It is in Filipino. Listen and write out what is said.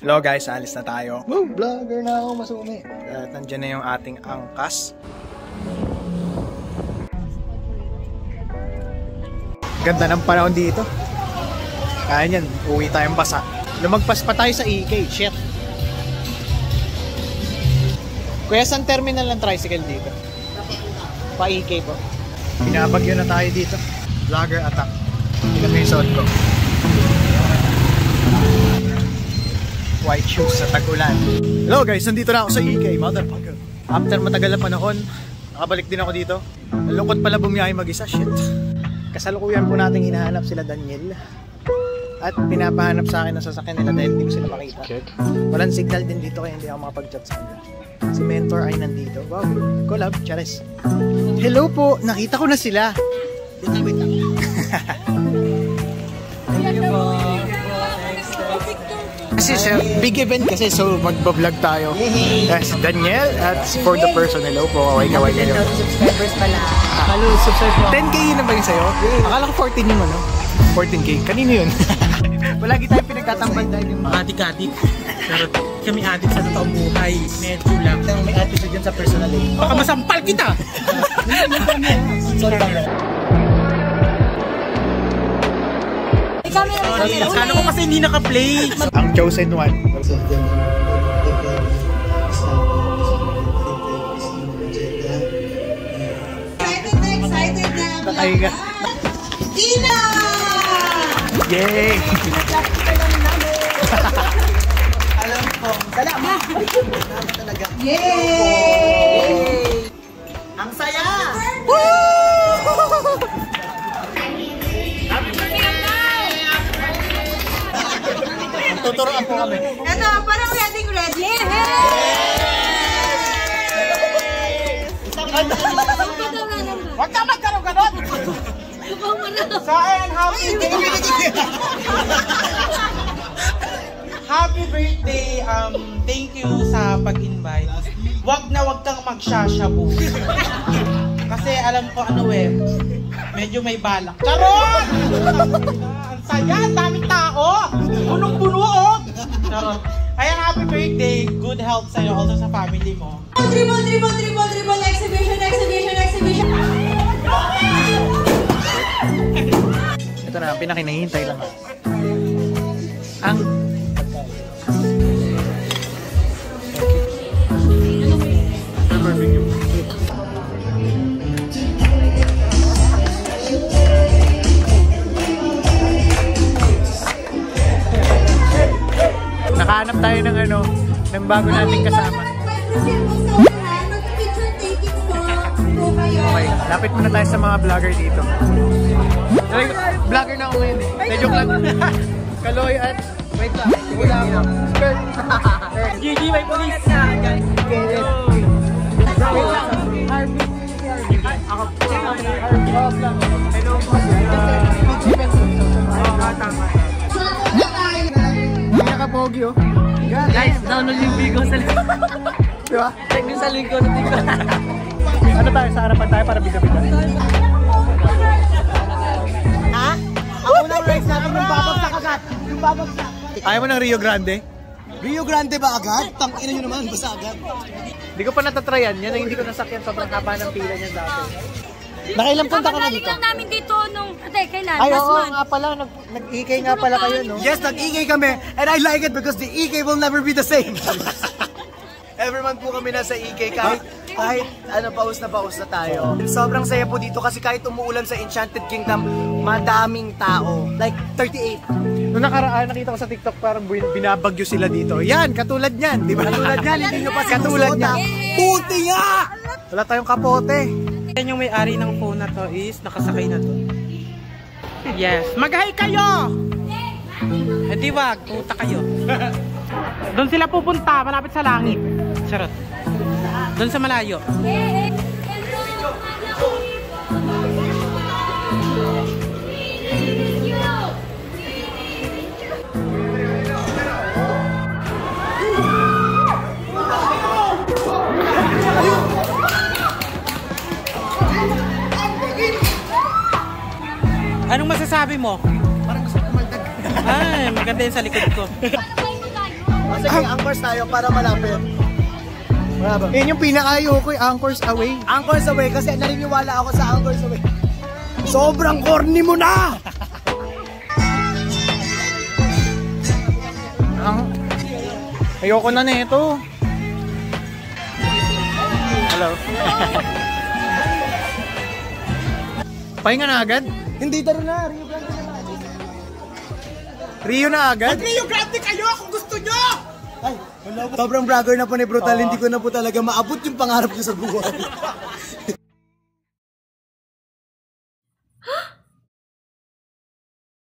Hello guys, alis na tayo. Woo! Vlogger na ako, masumi. At nandiyan na yung ating angkas. Ganda ng panahon dito. Kaya nyan, uwi tayong basa. Lumagpas pa tayo sa EK, shit. Kuya, saan terminal ng tricycle dito? Pa EK po. Pinabagyo na tayo dito. Vlogger attack. Ito yung suot ko. White shoes sa tag-ulan. Hello guys, nandito na ako sa EK, motherfucker. After matagal na panahon, nakabalik din ako dito. Nalungkot pala bumiyahe mag-isa, shit. Kasalukuyan po natin hinahanap sila Daniel. At pinapahanap sa akin ang sasakyan nila dahil hindi ko sila makita. Walang signal din dito kaya hindi ako makapag-chat sa kanila. Si Mentor ay nandito. Wow, collab, charis. Hello po, nakita ko na sila. Wait lang. Kasi big event kasi, so magbablog tayo. Yes, Daniel at for the person. Hello po, kaway kayo. Subscribers pala. Hello, subscribe po. 10k yun na ba yun sa'yo? Akala ko 14 yung ano. 14k, kanino yun? Palagi tayo pinagtatambal dahil yung Adik-adik. Pero kami adik sa totoong buhay. Medyo lang. may attitude dyan sa personal eh. Baka masampal kita! Sorry bang. Sana ko kasi hindi naka-play. Ang chosen one. Excited na. Ay nga. Tina! Yay! Alam ko. Salamat. Talaga. Yay! Ang saya! Woo! Tuturuan po kami. Ito, parang ready. Huwag ka magkaroon-ganon! So, ayan, happy birthday! Happy birthday! Thank you sa pag-invite. Wag kang magsashabu. Kasi alam ko medyo may balak. Charot! Ang saya, ang daming tao! Punong-puno, oh! Charot. Ayan, happy birthday! Good health sa'yo, also sa family mo. Triple, exhibition. Ito na, pinakinahintay lang. Ang nakahanap tayo ng ng bago nating kasama. Okay, lapit muna tayo sa mga vlogger dito. Vlogger na ako ngayon eh. Joke lang. Kaloy at wait lang. Wala ako. Skirt. GG, may police! Ako. Hello. Pinaka-pogi oh. Guys, download yung bigo sa lingkod. Diba? Check nyo sa lingkod. Ano tayo? Sa harapan tayo para bida-bida. Ha? Ang unang race natin yung babagsak agad. Ayaw mo ng Rio Grande? Rio Grande ba agad? Tangina nyo naman, basta agad. Hindi ko pa natatryan. Yan ang hindi ko nasakyan. Sobrang haba ng pila niya dati. Nakailang punta ka na dito? lang namin dito nung, kailan? Ay, Last oo month. nga pala. Nag-EK nga pala kayo, no? Yes, nag-EK kami. And I like it because the EK will never be the same. Every month po kami nasa EK kahit paus na tayo. Sobrang saya po dito kasi kahit umuulan sa Enchanted Kingdom, madaming tao. Like 38. Noong nakaraan, nakita ko sa TikTok parang binabagyo sila dito. Yan, katulad niyan, di ba? Katulad yan, hindi nyo pa katulad niyan. Puti nga! Wala tayong kapote. Yan yung may-ari ng phone na to is nakasakay na to. Yes. Mag-hi kayo! Hindi wag, puta kayo. Doon sila pupunta, malapit sa langit. Charot. Doon sa malayo. Anong masasabi mo? Parang gusto ko maldag. Ay, maganda yun sa likod ko. Sige, anchors tayo para malapit. Bravo. Yan yung pinaka-ayoko, Anchors Away. Anchors away kasi naniniwala ako sa anchors away. Sobrang corny mo na! Ayoko na nito. Hello. Pahinga na agad? Hindi, taro na. Rio na agad? Rio Grande kayo kung gusto nyo! Ay, sobrang bragger na po ni Brutal. Hindi ko na po talaga maabot yung pangarap ko sa buhay.